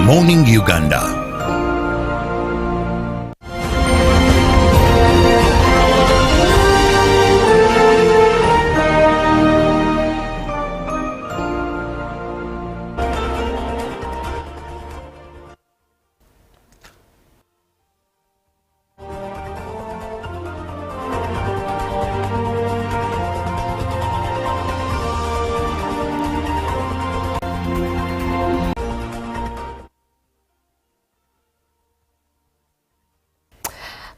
Morning Uganda.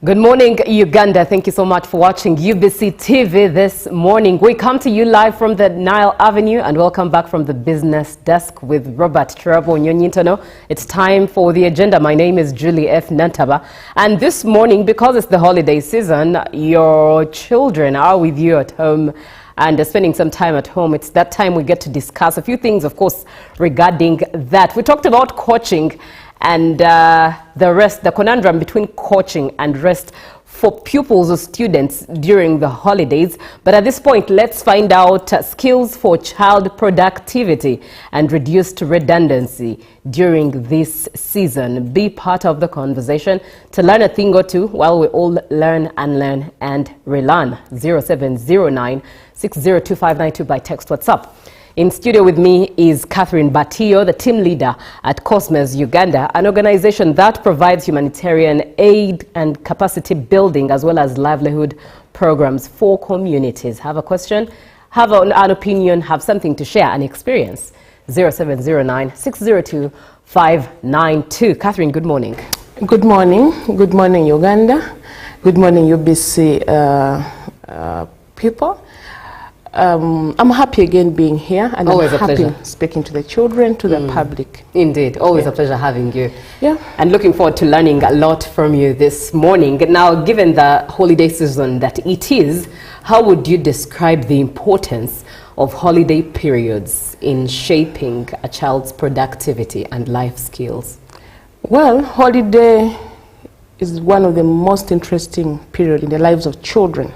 Good morning, Uganda. Thank you so much for watching UBC TV this morning. We come to you live from the Nile Avenue and welcome back from the business desk with Robert Chirabo Nyonyintono. It's time for the agenda. My name is Julie F. Nantaba. And this morning, because it's the holiday season, your children are with you at home and spending some time at home. It's that time we get to discuss a few things, of course, regarding that. We talked about coaching and the conundrum between coaching and rest for pupils or students during the holidays. But at this point, let's find out skills for child productivity and reduced redundancy during this season. Be part of the conversation to learn a thing or two while we all learn and relearn. 0709 602592 by text WhatsApp. In studio with me is Catherine Batillo, the team leader at Cosmos Uganda, an organization that provides humanitarian aid and capacity building as well as livelihood programs for communities. Have a question, have an opinion, have something to share, an experience. 0709 602 592. Catherine, good morning. Good morning. Good morning, Uganda. Good morning, UBC people. I'm happy again being here, and always I'm happy pleasure speaking to the children, to the public. Indeed, always a pleasure having you. Yeah. And looking forward to learning a lot from you this morning. Now, given the holiday season that it is, how would you describe the importance of holiday periods in shaping a child's productivity and life skills? Well, holiday is one of the most interesting periods in the lives of children,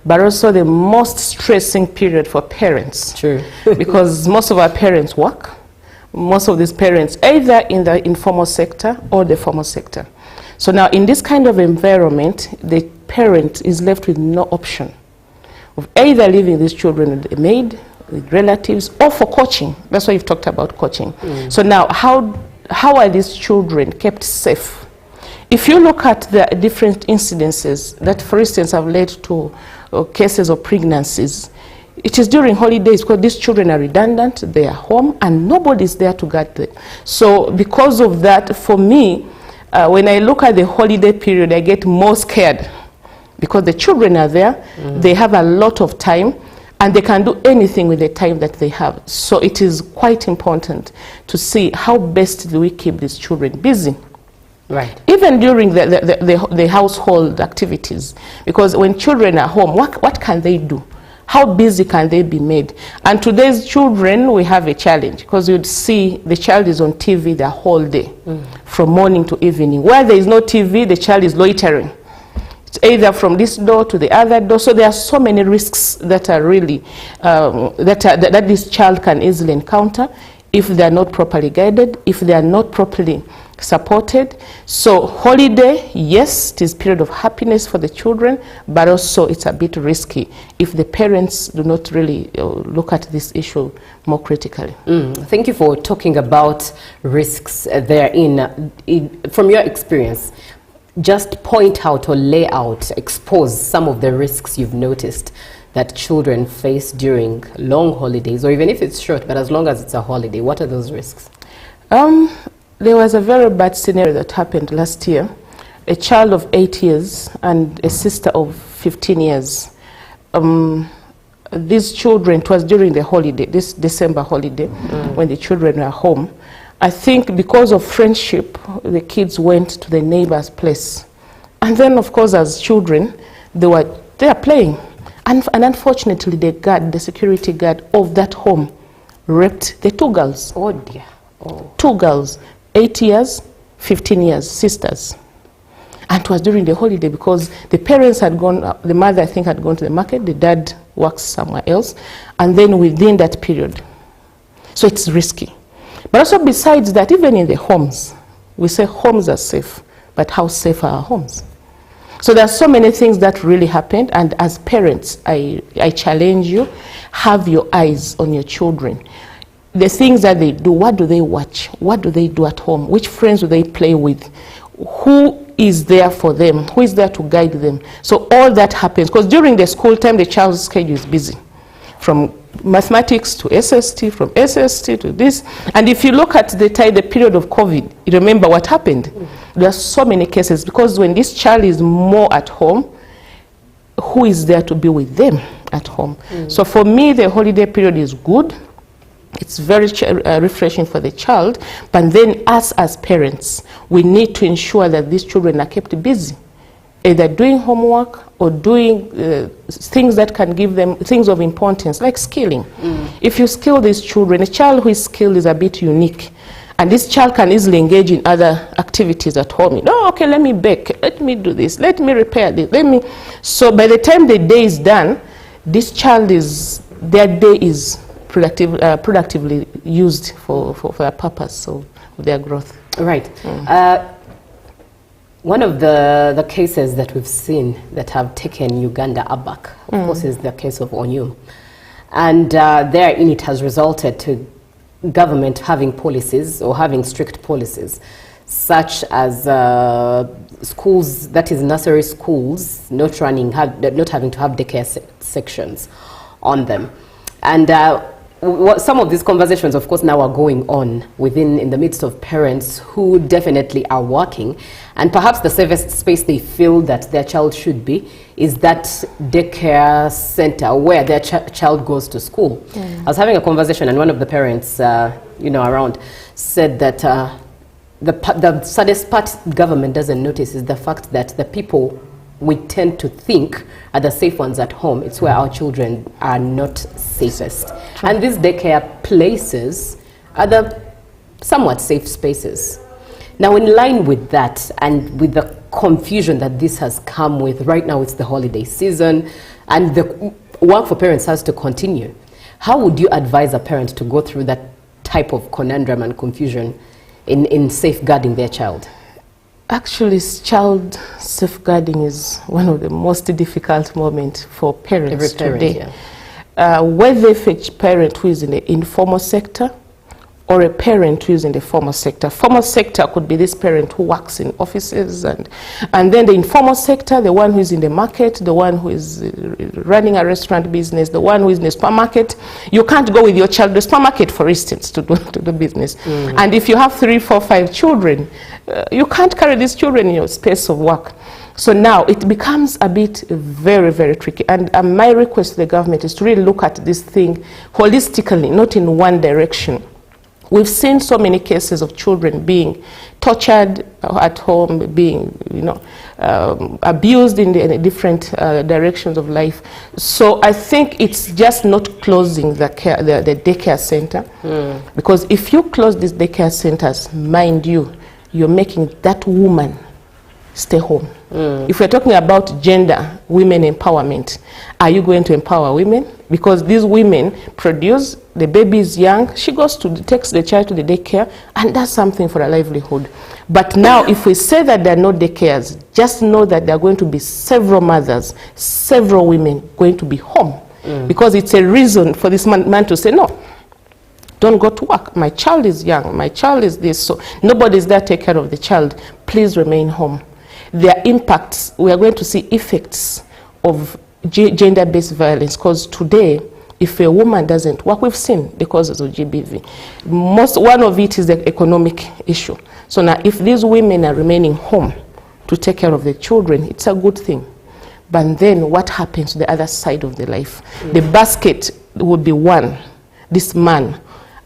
but also the most stressing period for parents. True. Because most of our parents work. Most of these parents either in the informal sector or the formal sector. So now in this kind of environment, the parent is left with no option of either leaving these children with a maid, with relatives, or for coaching. That's why you've talked about coaching. So now how are these children kept safe? If you look at the different incidences that, for instance, have led to cases of pregnancies, it is during holidays because these children are redundant, they are home, and nobody's there to guard them. So because of that, for me, when I look at the holiday period, I get more scared because the children are there, they have a lot of time, and they can do anything with the time that they have. So it is quite important to see how best do we keep these children busy. Right. Even during the household activities, because when children are home, what can they do? How busy can they be made? And today's children, we have a challenge because you'd see the child is on TV the whole day, from morning to evening. Where there is no TV, the child is loitering. It's either from this door to the other door. So there are so many risks that are really, that this child can easily encounter if they are not properly guided, if they are not properly supported. So holiday, yes, it is a period of happiness for the children, but also it's a bit risky if the parents do not really look at this issue more critically. Thank you for talking about risks therein. From your experience, just point out or lay out, expose some of the risks you've noticed that children face during long holidays, or even if it's short, but as long as it's a holiday. What are those risks? There was a very bad scenario that happened last year. A child of 8 years and a sister of 15 years. These children, it was during the holiday, this December holiday, when the children were home. I think because of friendship, the kids went to the neighbor's place. And then, of course, as children, they are playing. And unfortunately, the security guard of that home raped the two girls. Oh dear. Oh. Two girls, 8 years, 15 years, sisters. And it was during the holiday because the parents had gone, the mother I think had gone to the market, the dad works somewhere else, and then within that period. So it's risky. But also besides that, even in the homes, we say homes are safe, but how safe are our homes? So there are so many things that really happened, and as parents, I challenge you, have your eyes on your children. The things that they do, what do they watch? What do they do at home? Which friends do they play with? Who is there for them? Who is there to guide them? So all that happens, because during the school time, the child's schedule is busy. From mathematics to SST, from SST to this. And if you look at the period of COVID, you remember what happened. There are so many cases, because when this child is more at home, who is there to be with them at home? So for me, the holiday period is good. It's very refreshing for the child. But then us as parents, we need to ensure that these children are kept busy, either doing homework or doing things that can give them things of importance, like skilling. If you skill these children, a child who is skilled is a bit unique. And this child can easily engage in other activities at home. Oh, okay, let me bake, let me do this, let me repair this, let me. So by the time the day is done, this child their day is productively used for a purpose of their growth. Right. One of the cases that we've seen that have taken Uganda aback, of course, is the case of Onyum. And therein it has resulted to government having policies, or having strict policies, such as schools, that is nursery schools, not having to have daycare sections on them. And some of these conversations, of course, now are going on in the midst of parents who definitely are working, and perhaps the safest space they feel that their child should be is that daycare center where their child goes to school. I was having a conversation, and one of the parents, around, said that the saddest part government doesn't notice is the fact that the people we tend to think are the safe ones at home, it's where our children are not safest. True. And these daycare places are the somewhat safe spaces. Now, in line with that, and with the confusion that this has come with, right now it's the holiday season, and the work for parents has to continue. How would you advise a parent to go through that type of conundrum and confusion in safeguarding their child? Actually, child safeguarding is one of the most difficult moments for parents today. Yeah. Whether if a parent who is in the informal sector or a parent who is in the formal sector. Formal sector could be this parent who works in offices, and then the informal sector, the one who is in the market, the one who is running a restaurant business, the one who is in the supermarket. You can't go with your child to the supermarket, for instance, to do business. And if you have 3, 4, 5 children, you can't carry these children in your space of work. So now it becomes a bit very, very tricky. And my request to the government is to really look at this thing holistically, not in one direction. We've seen so many cases of children being tortured at home, being, abused in the different directions of life. So I think it's just not closing the daycare center, because if you close these daycare centers, mind you, you're making that woman stay home. If we're talking about gender, women empowerment, are you going to empower women? Because these women produce, the baby is young, she takes the child to the daycare, and that's something for a livelihood. But now, if we say that there are no daycares, just know that there are going to be several mothers, several women going to be home. Because it's a reason for this man to say, no, don't go to work. My child is young, my child is this, so nobody's there to take care of the child. Please remain home. Their impacts, we are going to see effects of gender-based violence, because today, if a woman doesn't work, we've seen the causes of GBV. One of it is the economic issue. So now, if these women are remaining home to take care of the children, it's a good thing. But then what happens to the other side of the life? The basket would be one, this man.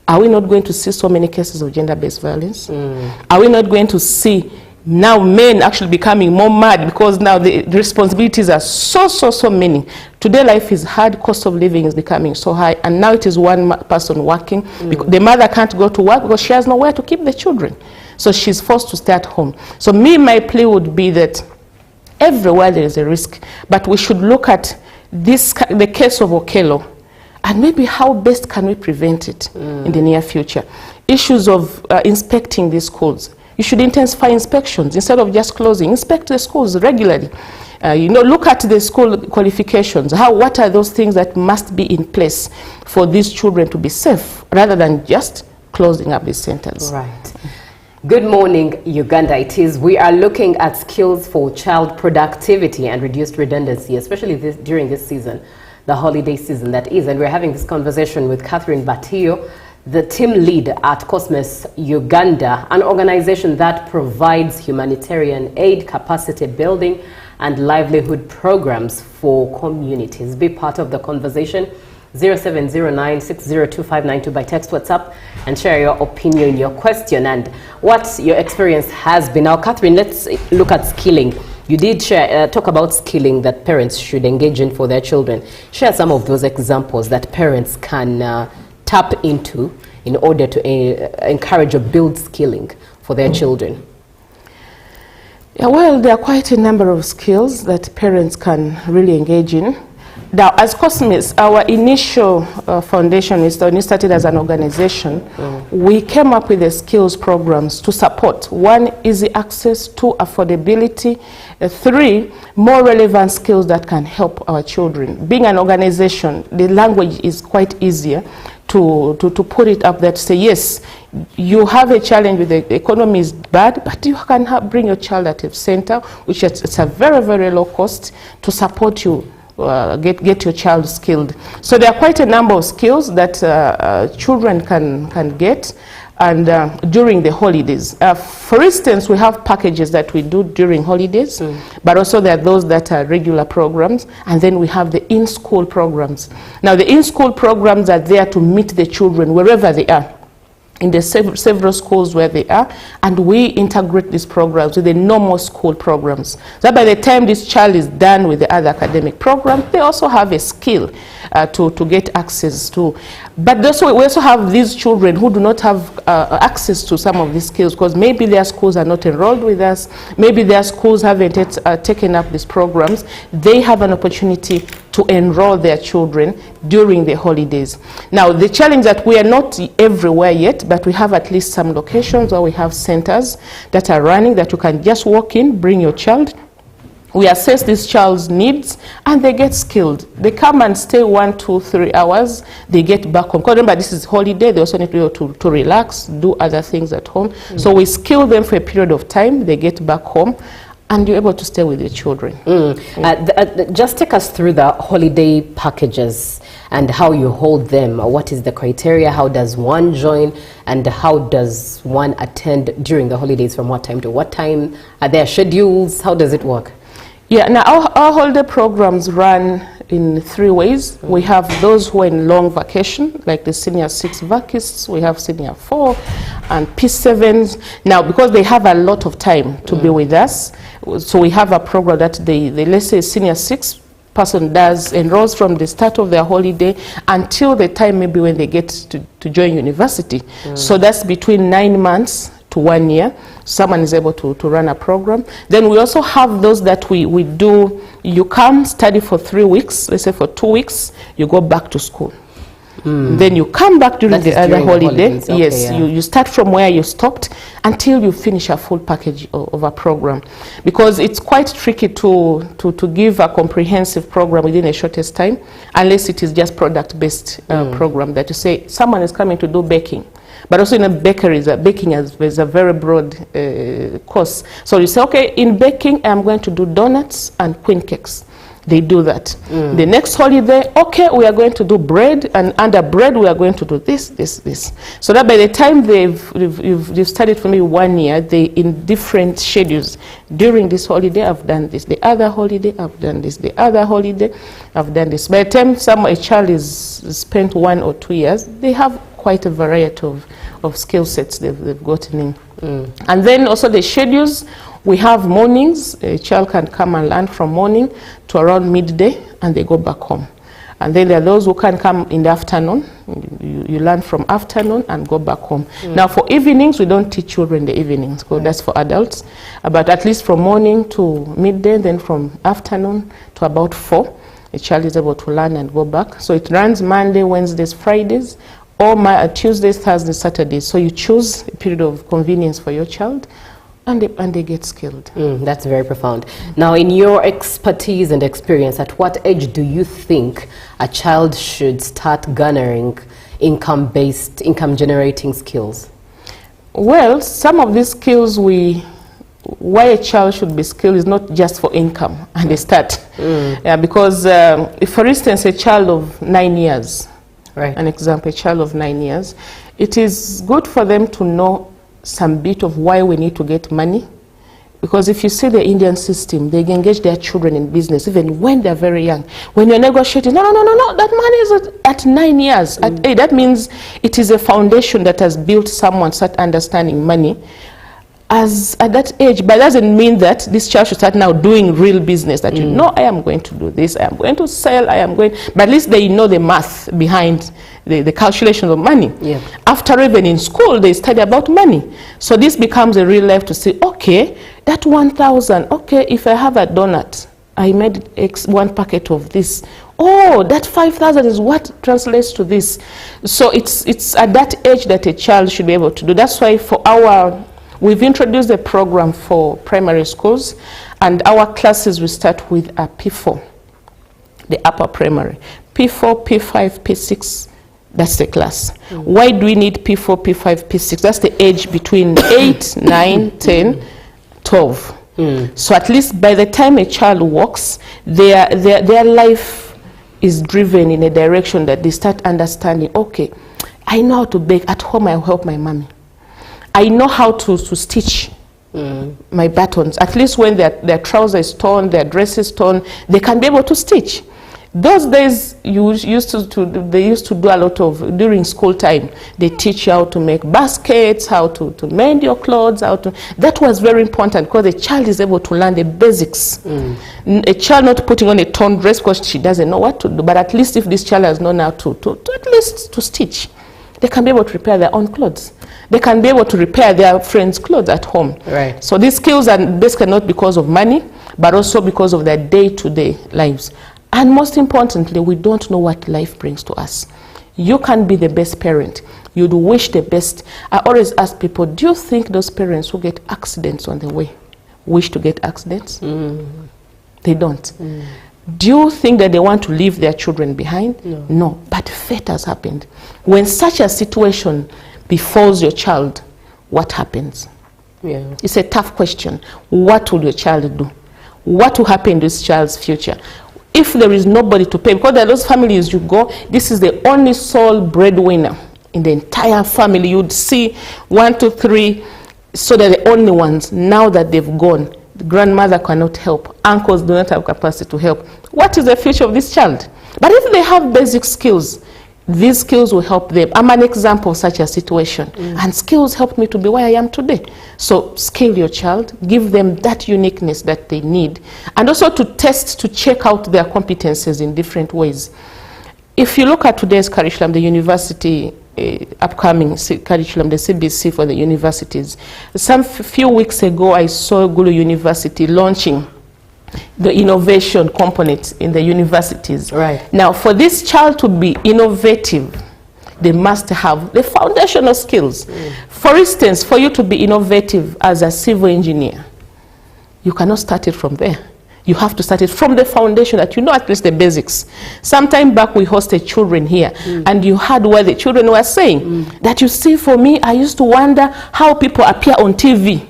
Are we not going to see so many cases of gender-based violence? Are we not going to see now men actually becoming more mad, because now the responsibilities are so many. Today life is hard, cost of living is becoming so high, and now it is one person working. Because the mother can't go to work because she has nowhere to keep the children. So she's forced to stay at home. So my plea would be that everywhere there is a risk, but we should look at the case of Okello, and maybe how best can we prevent it in the near future. issues of inspecting these schools. You should intensify inspections instead of just closing. Inspect the schools regularly. Look at the school qualifications. What are those things that must be in place for these children to be safe, rather than just closing up these centers. Right. Good morning, Uganda. It is. We are looking at skills for child productivity and reduced redundancy, especially during this season, the holiday season that is. And we're having this conversation with Catherine Batillo, the team lead at Cosmos Uganda, an organization that provides humanitarian aid, capacity building, and livelihood programs for communities. Be part of the conversation. 0709-602-592 by text, WhatsApp, and share your opinion, your question, and what your experience has been. Now, Catherine, let's look at skilling. You did talk about skilling that parents should engage in for their children. Share some of those examples that parents can tap into in order to encourage or build skilling for their children. Yeah, well, there are quite a number of skills that parents can really engage in. Now, as Cosmos, our initial foundation is when we started as an organization, we came up with the skills programs to support: 1, easy access; 2, affordability; 3, more relevant skills that can help our children. Being an organization, the language is quite easier to put it up there to say, yes, you have a challenge with the economy is bad, but you can bring your child at a center, which it's a very, very low cost to support you. Get your child skilled. So there are quite a number of skills that children can get, and during the holidays. For instance, we have packages that we do during holidays, but also there are those that are regular programs, and then we have the in-school programs. Now, the in-school programs are there to meet the children wherever they are, in the several schools where they are, and we integrate these programs with the normal school programs. So by the time this child is done with the other academic program, they also have a skill to get access to. But we also have these children who do not have access to some of these skills, because maybe their schools are not enrolled with us, maybe their schools haven't taken up these programs. They have an opportunity to enroll their children during the holidays. Now, the challenge that we are not everywhere yet, but we have at least some locations where we have centers that are running, that you can just walk in, bring your child. We assess this child's needs, and they get skilled. They come and stay 1, 2, 3 hours. They get back home. Because remember, this is holiday. They also need to be able to relax, do other things at home. So we skill them for a period of time. They get back home, and you're able to stay with your children. Just take us through the holiday packages and how you hold them. What is the criteria? How does one join? And how does one attend during the holidays? From what time to what time? Are there schedules? How does it work? Yeah, now our holiday programs run in 3 ways. We have those who are in long vacation, like the senior 6 vacists. We have senior 4 and P7s. Now, because they have a lot of time to be with us, so we have a program that they let's say senior 6 person enrolls from the start of their holiday until the time maybe when they get to join university. So that's between 9 months to 1 year. Someone is able to run a program. Then we also have those that we do, you come study for 3 weeks, let's say for 2 weeks, you go back to school. Then you come back during the other holiday. Okay, yes, yeah. You start from where you stopped until you finish a full package of a program. Because it's quite tricky to give a comprehensive program within the shortest time, unless it is just product-based program that you say, someone is coming to do baking. But also in a bakery, baking is a very broad course. So you say, okay, in baking, I'm going to do donuts and queen cakes. They do that. The next holiday, okay, we are going to do bread, and under bread, we are going to do this, this, this. So that by the time you've studied for me 1 year, they in different schedules. During this holiday, I've done this. The other holiday, I've done this. The other holiday, I've done this. By the time a child is spent 1 or 2 years, they have quite a variety of skill sets they've gotten in. And then also the schedules, we have mornings. A child can come and learn from morning to around midday, and they go back home. And then there are those who can come in the afternoon. You learn from afternoon and go back home. Now for evenings, we don't teach children the evenings, because that's for adults. But at least from morning to midday, then from afternoon to about 4, a child is able to learn and go back. So it runs Monday, Wednesdays, Fridays, or Tuesdays, Thursdays, Saturdays. So you choose a period of convenience for your child, and they get skilled. That's very profound. Now, in your expertise and experience, at what age do you think a child should start garnering income-generating skills? Well, some of these skills, why a child should be skilled is not just for income, and they start. Yeah, because if, for instance, a child of 9 years, right. An example, a child of 9 years, it is good for them to know some bit of why we need to get money. Because if you see the Indian system, they engage their children in business even when they're very young. When you're negotiating, no, that money is at 9 years, at 8. That means it is a foundation that has built someone start understanding money as at that age. But that doesn't mean that this child should start now doing real business, that you know, I am going to do this, I am going to sell, but at least they know the math behind the calculation of money. Yeah. After even in school, they study about money. So this becomes a real life to say, okay, that 1,000, okay, if I have a donut, I made one packet of this. Oh, that 5,000 is what translates to this. So it's at that age that a child should be able to do. That's why we've introduced a program for primary schools, and our classes will start with a P4, the upper primary. P4, P5, P6, that's the class. Why do we need P4, P5, P6? That's the age between 8, 9, 10, 12. So at least by the time a child walks, their life is driven in a direction that they start understanding, okay, I know how to bake. At home, I help my mommy. I know how to stitch my buttons. At least when their trousers is torn, their dress is torn, they can be able to stitch. Those days, they used to do a lot of, during school time, they teach you how to make baskets, how to mend your clothes, that was very important because the child is able to learn the basics. A child not putting on a torn dress because she doesn't know what to do, but at least if this child has known how to at least to stitch, they can be able to repair their own clothes. They can be able to repair their friends' clothes at home. Right. So these skills are basically not because of money, but also because of their day-to-day lives. And most importantly, we don't know what life brings to us. You can be the best parent. You'd wish the best. I always ask people, do you think those parents who get accidents on the way wish to get accidents? They don't. Do you think that they want to leave their children behind? No. But fate has happened. When such a situation befalls your child, what happens? Yeah. It's a tough question. What will your child do? What will happen to this child's future? If there is nobody to pay, because there are those families you go, this is the only sole breadwinner in the entire family. You'd see 1, 2, 3, so they're the only ones. Now that they've gone, the grandmother cannot help, uncles do not have capacity to help. What is the future of this child? But if they have basic skills, these skills will help them. I'm an example of such a situation. And skills helped me to be where I am today. So skill your child, give them that uniqueness that they need, and also to test, to check out their competences in different ways. If you look at today's curriculum, the university upcoming curriculum, the CBC for the universities, few weeks ago I saw Gulu University launching the innovation component in the universities. Right. Now, for this child to be innovative, they must have the foundational skills. For instance, for you to be innovative as a civil engineer, you cannot start it from there. You have to start it from the foundation, that you know at least the basics. Sometime back we hosted children here, and you heard what the children were saying. That, you see, for me, I used to wonder how people appear on TV.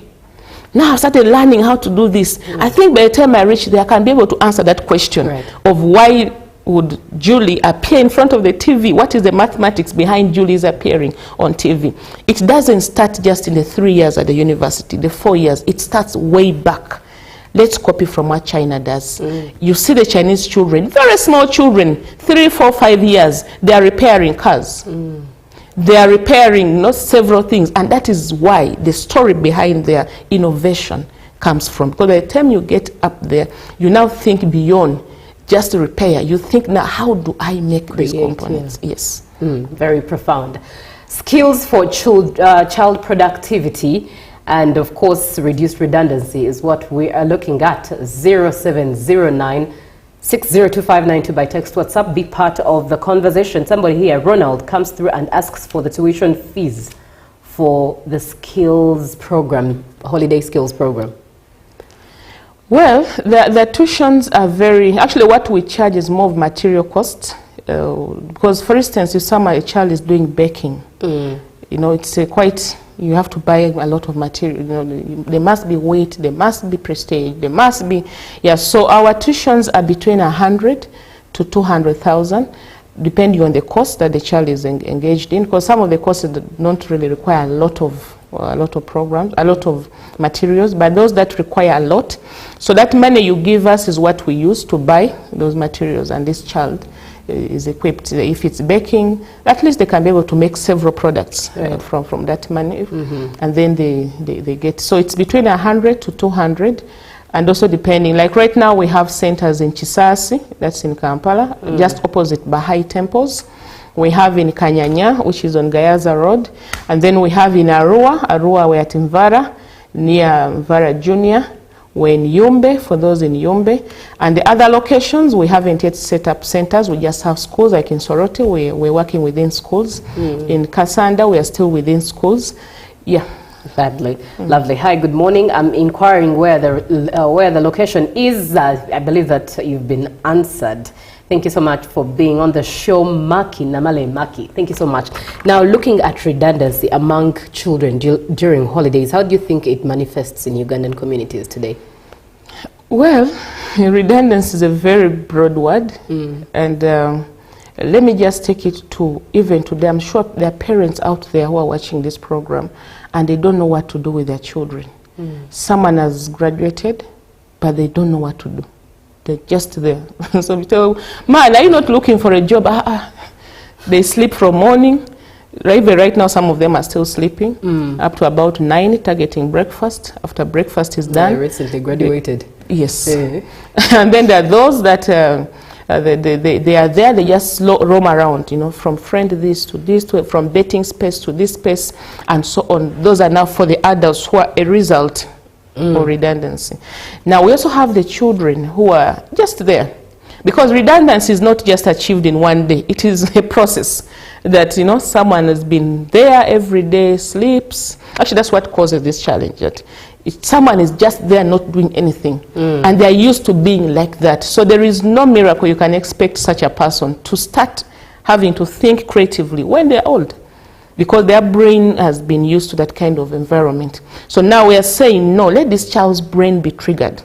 Now I've started learning how to do this. I think by the time I reach there, I can be able to answer that question of why would Julie appear in front of the TV? What is the mathematics behind Julie's appearing on TV? It doesn't start just in the 3 years at the university, the 4 years. It starts way back. Let's copy from what China does. You see the Chinese children, very small children, 3, 4, 5 years, they are repairing cars. They are repairing several things, and that is why the story behind their innovation comes from. Because by the time you get up there, you now think beyond just repair. You think, now, how do I make these components? Yes. Very profound. Skills for child productivity and, of course, reduced redundancy is what we are looking at. 0709 60259 by text WhatsApp. Be part of the conversation. Somebody here, Ronald, comes through and asks for the tuition fees for the skills program, holiday skills program. Well, the tuitions are actually what we charge is more of material costs. Because for instance, if a child is doing baking, you know, it's you have to buy a lot of material. You know, there must be weight, there must be prestige, there must be, so our tuitions are between 100 to 200,000, depending on the course that the child is engaged in, because some of the courses don't really require a lot of programs, a lot of materials, but those that require a lot, so that money you give us is what we use to buy those materials, and this child is equipped. If it's baking, at least they can be able to make several products from that money, and then they get, so it's between 100 to 200, and also depending, like right now we have centers in Chisasi, that's in Kampala, just opposite Bahai temples. We have in Kanyanya, which is on Gayaza Road, and then we have in Arua we're at Mvara, near Mvara Junior. We're in Yumbe, for those in Yumbe. And the other locations, we haven't yet set up centers. We just have schools, like in Soroti, we're working within schools. In Kasanda, we are still within schools. Lovely. Lovely. Hi, good morning. I'm inquiring where the location is. I believe that you've been answered. Thank you so much for being on the show, Maki Namale Maki. Thank you so much. Now, looking at redundancy among children during holidays, how do you think it manifests in Ugandan communities today? Well, redundancy is a very broad word, and let me just take it to them. I'm sure there are parents out there who are watching this program, and they don't know what to do with their children. Someone has graduated, but they don't know what to do. They're just there. So we tell, man, are you not looking for a job? They sleep from morning. Right now, some of them are still sleeping up to about 9, targeting breakfast. After breakfast is done. They recently graduated. Yes. And then there are those that they are there, they just roam around, you know, from friend this to this, from betting space to this space, and so on. Those are now for the adults who are a result or redundancy. Now we also have the children who are just there, because redundancy is not just achieved in one day. It is a process that, you know, someone has been there every day, sleeps. Actually, that's what causes this challenge, that someone is just there not doing anything, and they're used to being like that. So there is no miracle you can expect such a person to start having to think creatively when they're old, because their brain has been used to that kind of environment. So now we are saying, no, let this child's brain be triggered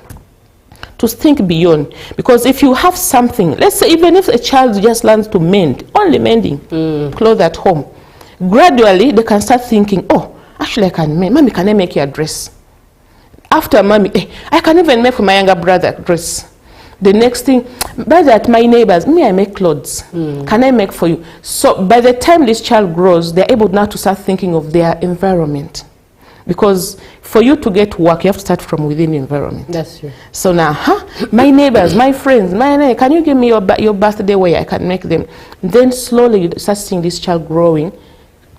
to think beyond. Because if you have something, let's say even if a child just learns to mend, only mending clothes at home, gradually they can start thinking, oh, actually I can mend. Mommy, can I make you a dress? After mommy, I can even make for my younger brother a dress. The next thing, by that, my neighbors, me, I make clothes. Can I make for you? So by the time this child grows, they're able now to start thinking of their environment. Because for you to get work, you have to start from within the environment. That's true. So now, my neighbors, my friends, can you give me your birthday wear? I can make them. Then slowly you start seeing this child growing,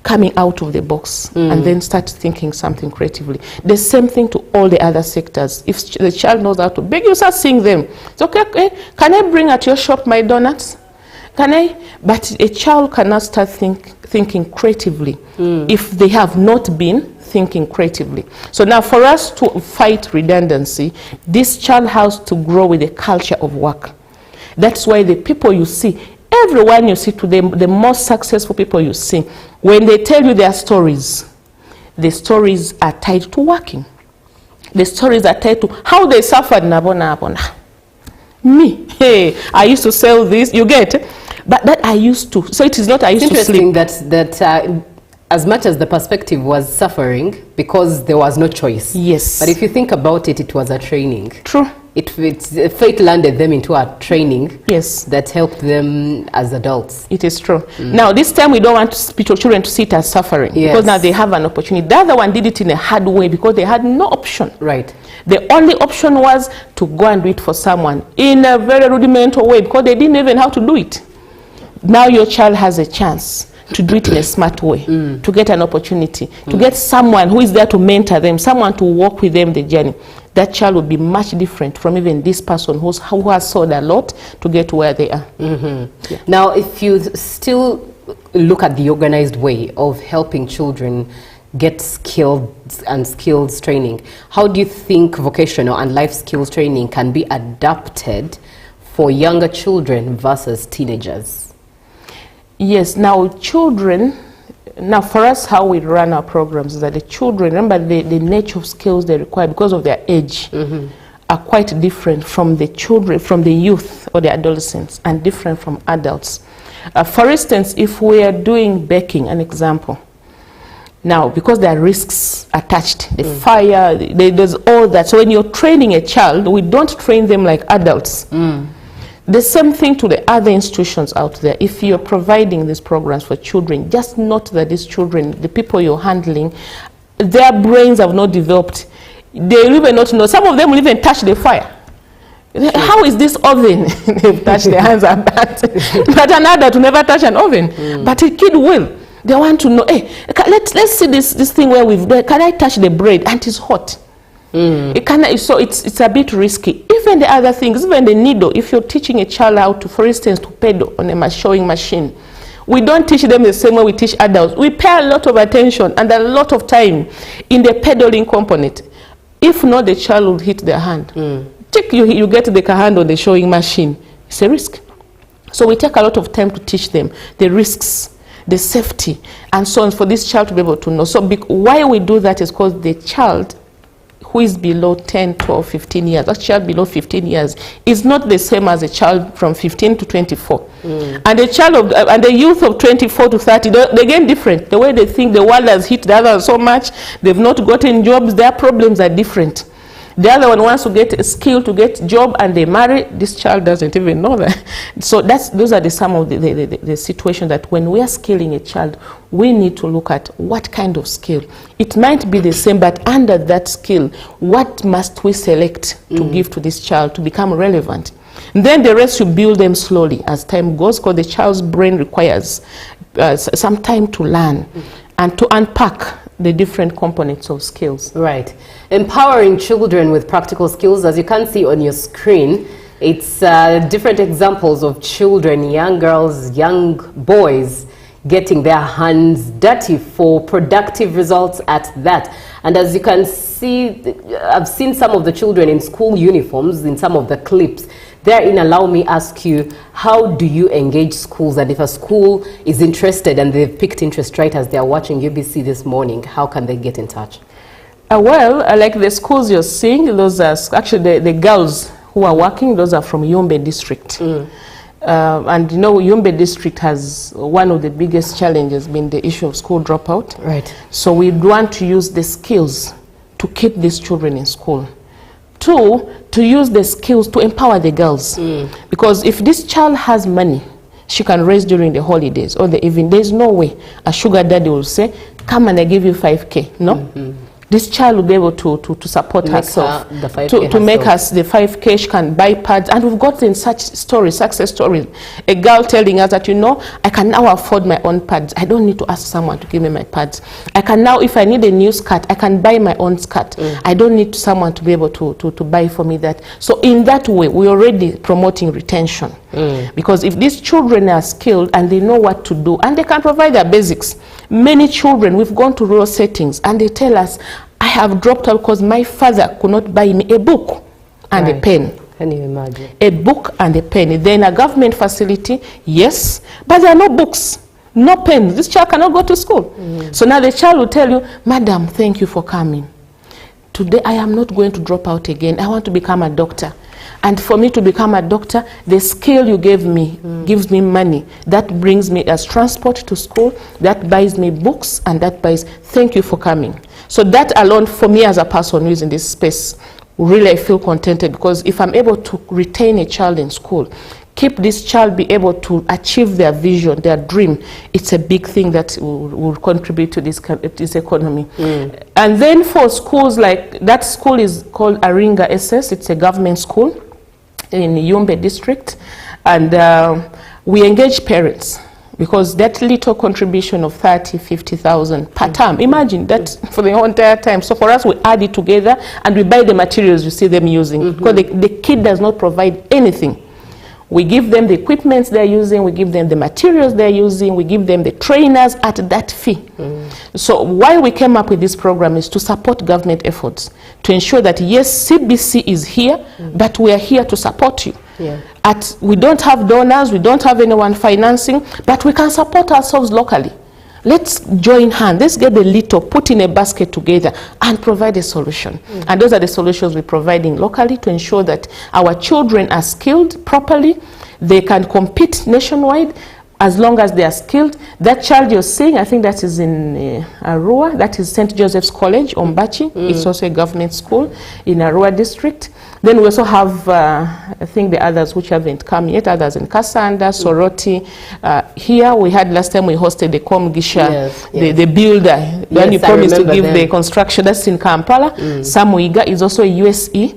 coming out of the box, and then start thinking something creatively. The same thing to all the other sectors. If the child knows how to bake, you start seeing them. It's okay, can I bring at your shop my donuts? Can I? But a child cannot start thinking creatively if they have not been thinking creatively. So now for us to fight redundancy, this child has to grow with a culture of work. That's why the people you see, everyone you see today, the most successful people you see, when they tell you their stories, the stories are tied to working. The stories are tied to how they suffered. Me, hey, I used to sell this, you get it? But that I used to. So it is not I used to sleep. It's interesting that as much as the perspective was suffering, because there was no choice. Yes. But if you think about it, it was a training. True. Fate landed them into a training, yes, that helped them as adults. It is true. Now this time we don't want children to see it as suffering, because now they have an opportunity. The other one did it in a hard way because they had no option. Right. The only option was to go and do it for someone in a very rudimental way, because they didn't even know how to do it. Now your child has a chance to do it in a smart way, to get an opportunity, to get someone who is there to mentor them, someone to walk with them the journey. that child will be much different from even this person who has sold a lot to get where they are. Yeah. Now, if you still look at the organized way of helping children get skills training, how do you think vocational and life skills training can be adapted for younger children versus teenagers? Yes, now children, now for us how we run our programs is that the children, remember the nature of skills they require because of their age are quite different from the children, from the youth or the adolescents, and different from adults. For instance, if we are doing baking, an example, now because there are risks attached, the fire, there's all that. So when you're training a child, we don't train them like adults. The same thing to the other institutions out there. If you're providing these programs for children, just note that these children, the people you're handling, their brains have not developed. They will even not know. Some of them will even touch the fire. How is this oven? They've touched their hands and that. But an adult will never touch an oven. But a kid will. They want to know, hey, let's see this thing where we've done. Can I touch the bread? And it's hot. So it's a bit risky. Even the other things, even the needle, if you're teaching a child how to, for instance, to pedal on a sewing machine, we don't teach them the same way we teach adults. We pay a lot of attention and a lot of time in the pedaling component. If not, the child will hit their hand. Check you get the hand on the sewing machine. It's a risk. So we take a lot of time to teach them the risks, the safety, and so on, for this child to be able to know. So why we do that is because the child who is below 10, 12, 15 years, a child below 15 years is not the same as a child from 15 to 24. And the child and the youth of 24 to 30, they're again different. The way they think, the world has hit the other so much, they've not gotten jobs, their problems are different. The other one wants to get a skill to get job and they marry. This child doesn't even know that. So those are some of the situations that when we are skilling a child, we need to look at what kind of skill. It might be the same, but under that skill, what must we select to give to this child to become relevant? And then the rest you build them slowly as time goes, because the child's brain requires some time to learn and to unpack the different components of skills. Right. Empowering children with practical skills, as you can see on your screen, it's different examples of children, young girls, young boys, getting their hands dirty for productive results at that. And as you can see, I've seen some of the children in school uniforms in some of the clips. Therein, allow me ask you, how do you engage schools? And if a school is interested and they've picked interest right as they're watching UBC this morning, how can they get in touch? Like the schools you're seeing, those are actually the girls who are working, those are from Yumbe district. And you know, Yumbe district has one of the biggest challenges been the issue of school dropout. Right. So we want to use the skills to keep these children in school. Two, to use the skills to empower the girls. Because if this child has money, she can raise during the holidays or the evening. There's no way a sugar daddy will say, come and I give you 5K. No? This child will be able to support herself, to make us the 5K. She can buy pads, and we've gotten such stories, success stories. A girl telling us that, you know, I can now afford my own pads. I don't need to ask someone to give me my pads. I can now, if I need a new skirt, I can buy my own skirt. I don't need someone to be able to buy for me that. So in that way, we're already promoting retention. Because if these children are skilled and they know what to do, and they can provide their basics. Many children, we've gone to rural settings, and they tell us, I have dropped out because my father could not buy me a book and a pen. Can you imagine? A book and a pen. Then a government facility, yes, but there are no books, no pens. This child cannot go to school. So now the child will tell you, Madam, thank you for coming. Today I am not going to drop out again. I want to become a doctor. And for me to become a doctor, the skill you gave me gives me money. That brings me as transport to school, that buys me books, and that buys, thank you for coming. So that alone, for me as a person who is in this space, really I feel contented, because if I'm able to retain a child in school, keep this child be able to achieve their vision, their dream, it's a big thing that will contribute to this economy. And then for schools like, that school is called Aringa SS, it's a government school in Yumbe district, and we engage parents. because that little contribution of 30, 50,000 per term, imagine that for the whole entire time. So for us, we add it together and we buy the materials you see them using, because the kid does not provide anything. We give them the equipment they're using, we give them the materials they're using, we give them the trainers at that fee. So why we came up with this program is to support government efforts, to ensure that yes, CBC is here, but we are here to support you. We don't have donors, we don't have anyone financing, but we can support ourselves locally. Let's join hands, let's get the little, put in a basket together and provide a solution. And those are the solutions we're providing locally to ensure that our children are skilled properly, they can compete nationwide as long as they are skilled. That child you're seeing, I think that is in Arua, that is St. Joseph's College, Ombachi. It's also a government school in Arua district. Then we also have, I think the others which haven't come yet, others in Kasanda, Soroti. Here we had last time we hosted the Komgisha, the builder. Then you promised to give the construction. That's in Kampala. Samuiga is also a USE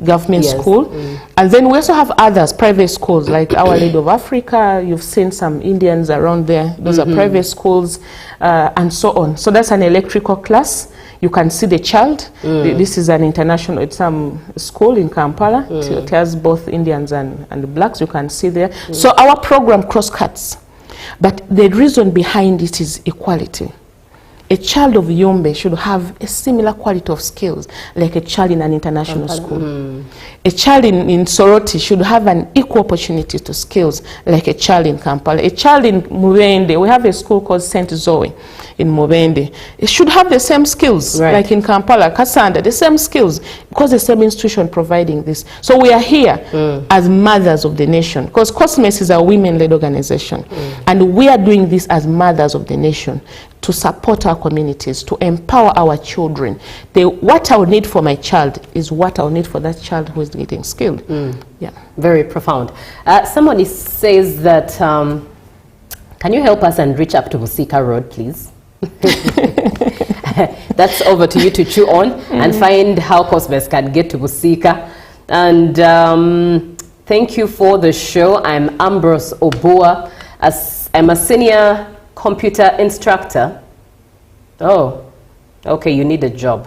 government school. And then we also have others, private schools, like Our Lady of Africa. You've seen some Indians around there. Those are private schools, and so on. So that's an electrical class. You can see the child. This is an international, it's some school in Kampala. It has both Indians and blacks, you can see there. So our program cross-cuts. But the reason behind it is equality. A child of Yombe should have a similar quality of skills like a child in an international school. A child in Soroti should have an equal opportunity to skills like a child in Kampala. A child in Mubende, we have a school called St. Zoe in Mubende. It should have the same skills like in Kampala, Kasanda, the same skills, because the same institution providing this. So we are here as mothers of the nation, because COSMES is a women-led organization, and we are doing this as mothers of the nation to support our communities, to empower our children. What I will need for my child is what I will need for that child who is getting skilled. Very profound. Somebody says that, can you help us and reach up to Busika Road, please? That's over to you to chew on and find how COSMES can get to Busika. And thank you for the show. I'm Ambrose Obua. I'm a senior computer instructor. Oh, okay, you need a job.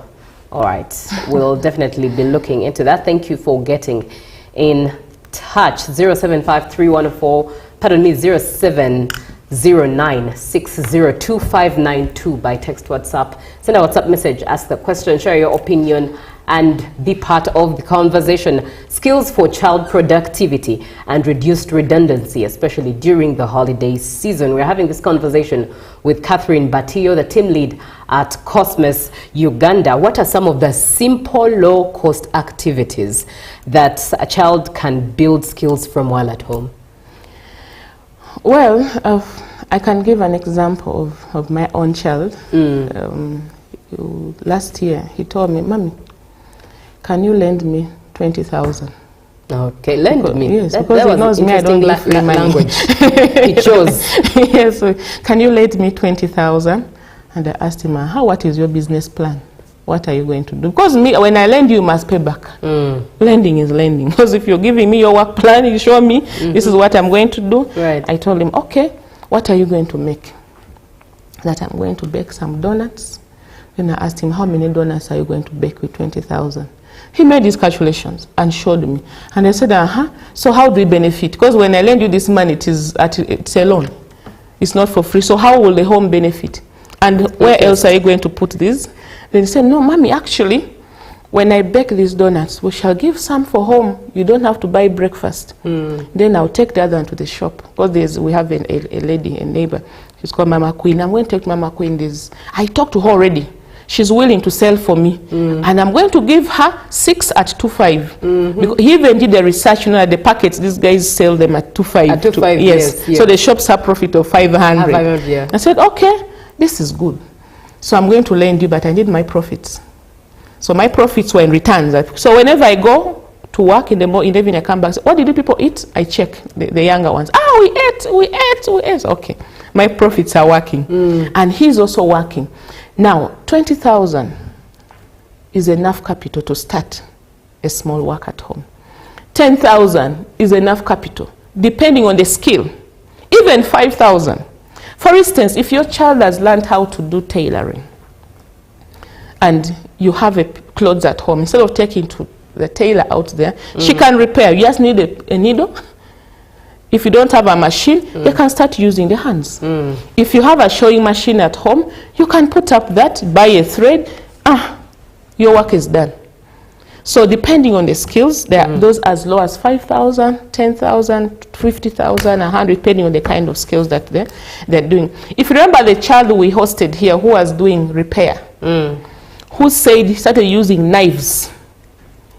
All right, we'll definitely be looking into that. Thank you for getting in touch. 075314, pardon me, 0709602592 by text, WhatsApp. Send a WhatsApp message, ask the question, share your opinion, and be part of the conversation. Skills for child productivity and reduced redundancy, especially during the holiday season. We're having this conversation with Catherine Batillo, the team lead at COSMES Uganda. What are some of the simple, low-cost activities that a child can build skills from while at home? Well, I can give an example of my own child. Last year, he told me, "Mommy, can you lend me 20,000? Okay, lend me. Yes, that because he knows me, I don't give free language. He chose. Yes, so can you lend me 20,000? And I asked him, what is your business plan? What are you going to do? Because when I lend you must pay back. Lending is lending. Because if you're giving me your work plan, you show me this is what I'm going to do. Right. I told him, okay, what are you going to make? That I'm going to bake some donuts. Then I asked him, how many donuts are you going to bake with 20,000? He made his calculations and showed me. And I said, so how do we benefit? Because when I lend you this money, it's a loan. It's not for free. So how will the home benefit? And where else are you going to put this? Then he said, no, Mommy, actually, when I bake these donuts, we shall give some for home. You don't have to buy breakfast. Then I'll take the other one to the shop. Because we have a lady, a neighbor. She's called Mama Queen. I'm going to take Mama Queen this. I talked to her already. She's willing to sell for me. And I'm going to give her 6 at 2.5. Because he even did the research, the packets, these guys sell them at 2.5. At 2.5, yes. So the shops have profit of 500. 500, yeah. I said, okay, this is good. So I'm going to lend you, but I need my profits. So my profits were in returns. So whenever I go to work in the evening, I come back, say, what did the people eat? I check the younger ones. We ate. Okay, my profits are working. And he's also working. Now, 20,000 is enough capital to start a small work at home. 10,000 is enough capital, depending on the skill. Even 5,000 For instance, if your child has learned how to do tailoring and you have a clothes at home, instead of taking to the tailor out there, she can repair. You just need a needle. If you don't have a machine, you can start using the hands. If you have a sewing machine at home, you can put up that, buy a thread, your work is done. So depending on the skills, there are those as low as 5,000, 10,000, 50,000, 100, depending on the kind of skills that they're doing. If you remember the child we hosted here who was doing repair, who said he started using knives,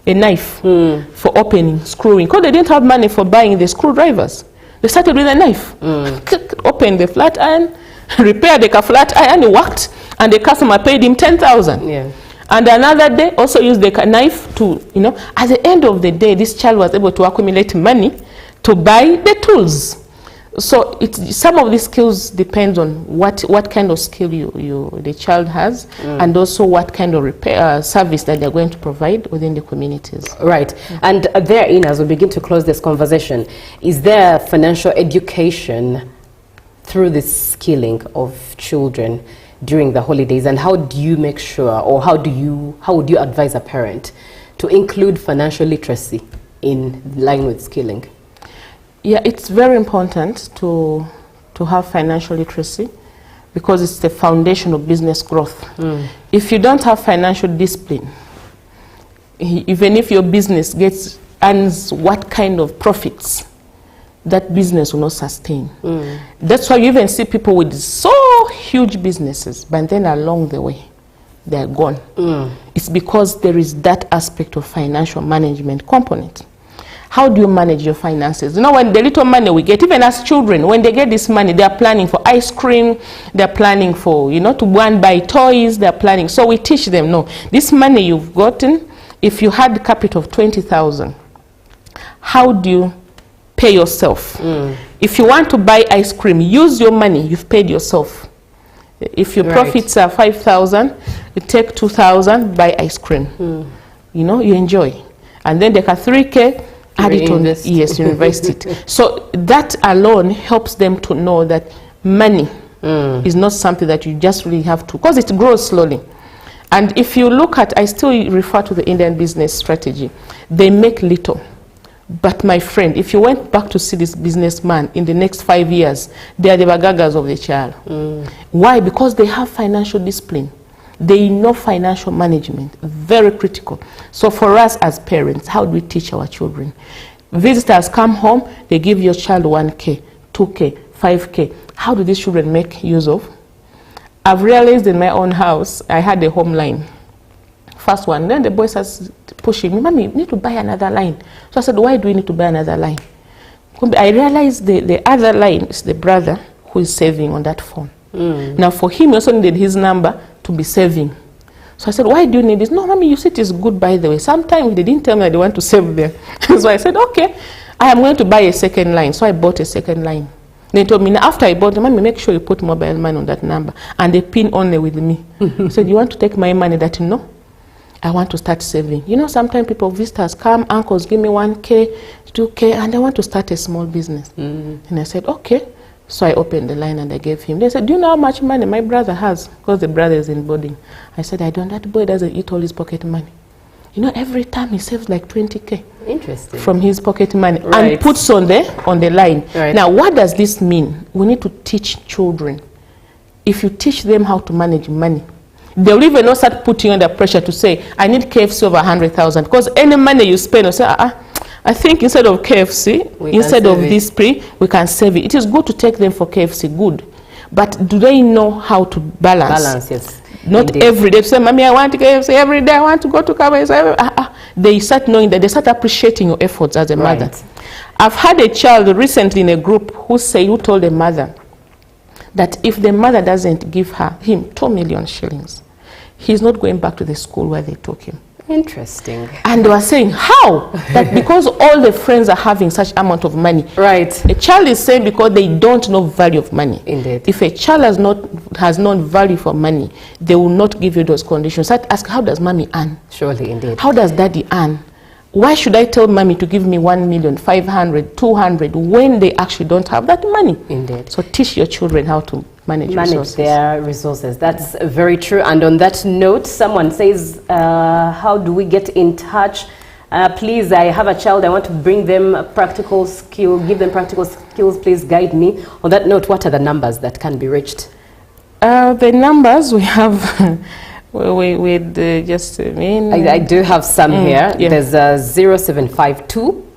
a knife for opening, screwing, because they didn't have money for buying the screwdrivers. They started with a knife, opened the flat iron, repaired the flat iron, it worked, and the customer paid him 10,000. Yeah. And another day also used the knife to, at the end of the day, this child was able to accumulate money to buy the tools. So some of these skills depends on what kind of skill the child has, and also what kind of repair service that they're going to provide within the communities. Right. And therein, as we begin to close this conversation, is there financial education through the skilling of children during the holidays, and how do you make sure, or how would you advise a parent to include financial literacy in line with skilling? Yeah, it's very important to have financial literacy, because it's the foundation of business growth. If you don't have financial discipline, even if your business earns what kind of profits, that business will not sustain. That's why you even see people with so huge businesses, but then along the way, they're gone. It's because there is that aspect of financial management component. How do you manage your finances? When the little money we get, even as children, when they get this money, they're planning for ice cream, they're planning for, to go and buy toys, they're planning. So we teach them, no, this money you've gotten, if you had capital of 20,000, how do you pay yourself? If you want to buy ice cream, use your money you've paid yourself. If your profits are 5,000, you take 2,000, buy ice cream. You enjoy. And then they got 3K, add it on. Yes, you invest it. So that alone helps them to know that money is not something that you just really have to, because it grows slowly. And if you look at, I still refer to the Indian business strategy, they make little. But my friend, if you went back to see this businessman in the next 5 years, they are the bagagas of the child. Why? Because they have financial discipline. They know financial management, very critical. So for us as parents, how do we teach our children? Visitors come home, they give your child 1K, 2K, 5K. How do these children make use of? I've realized in my own house, I had a home line. First one, then the boy starts pushing me, Mommy, you need to buy another line. So I said, why do we need to buy another line? I realized the other line is the brother who is saving on that phone. Now for him, he also needed his number to be saving. So I said, why do you need this? No, Mommy, you see it is good, by the way. Sometimes they didn't tell me that they want to save there. So I said, okay, I am going to buy a second line. So I bought a second line. They told me, after I bought the Mommy, make sure you put mobile money on that number. And they pin only with me. I said, you want to take my money? That no, I want to start saving. Sometimes visitors come, uncles give me 1K, 2K, and I want to start a small business. And I said, okay. So I opened the line and I gave him. They said, do you know how much money my brother has? Because the brother is in boarding. I said, I don't. That boy doesn't eat all his pocket money. Every time he saves like 20K. Interesting. From his pocket money. And puts on the line. Now, what does this mean? We need to teach children. If you teach them how to manage money, they'll even not start putting under pressure to say, I need KFC over 100,000. Because any money you spend, you'll say, I think instead of KFC, instead of this spree, we can save it. It is good to take them for KFC, good. But do they know how to balance? Balance, yes. Not indeed. Every day. Say, Mommy, I want KFC every day. I want to go to Kaba. They start knowing that, they start appreciating your efforts as a mother. I've had a child recently in a group who told the mother that if the mother doesn't give him 2 million shillings, he's not going back to the school where they took him. Interesting. And they were saying, how? That because all the friends are having such amount of money. A child is saying because they don't know value of money. Indeed. If a child has known value for money, they will not give you those conditions. So ask, how does mommy earn? Surely, indeed. How does daddy earn? Why should I tell mommy to give me 1,500,000, 200,000 when they actually don't have that money? Indeed. So teach your children how to manage resources. their resources. That's very true. And on that note, someone says, how do we get in touch? Please, I have a child, I want to bring them a practical skill, give them practical skills, please guide me. On that note, what are the numbers that can be reached? The numbers we have, just a minute. I do have some here. Yeah. There's 0752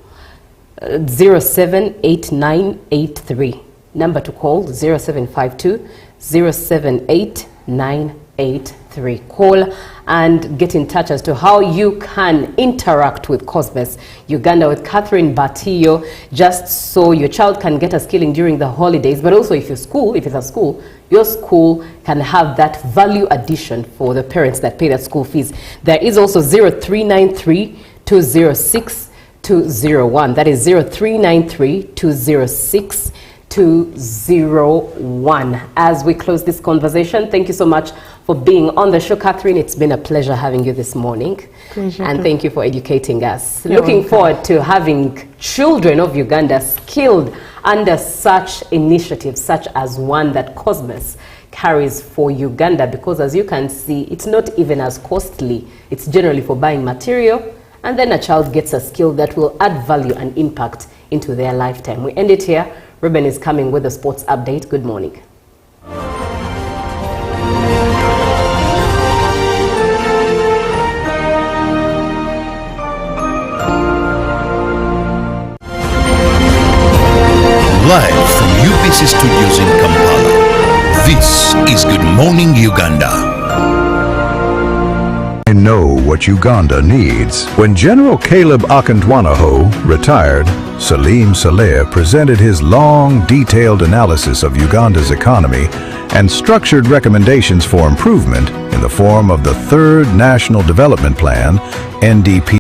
078983. Number to call, 0752 078983. Call and get in touch as to how you can interact with Cosmos Uganda with Catherine Batillo, just so your child can get a skilling during the holidays, but also if it's a school, your school can have that value addition for the parents that pay that school fees. There is also 0393 206 201. That is 0393 206 201. As we close this conversation, thank you so much for being on the show, Catherine. It's been a pleasure having you this morning. Pleasure. And thank you for educating us. Looking forward to having children of Uganda skilled under such initiatives, such as one that Cosmos carries for Uganda, because as you can see, it's not even as costly. It's generally for buying material, and then a child gets a skill that will add value and impact into their lifetime. We end it here. Ruben is coming with a sports update. Good morning. Live from UBC Studios in Kampala, this is Good Morning Uganda. I know what Uganda needs. When General Caleb Akantwanaho retired, Salim Saleh presented his long, detailed analysis of Uganda's economy and structured recommendations for improvement in the form of the Third National Development Plan, NDP.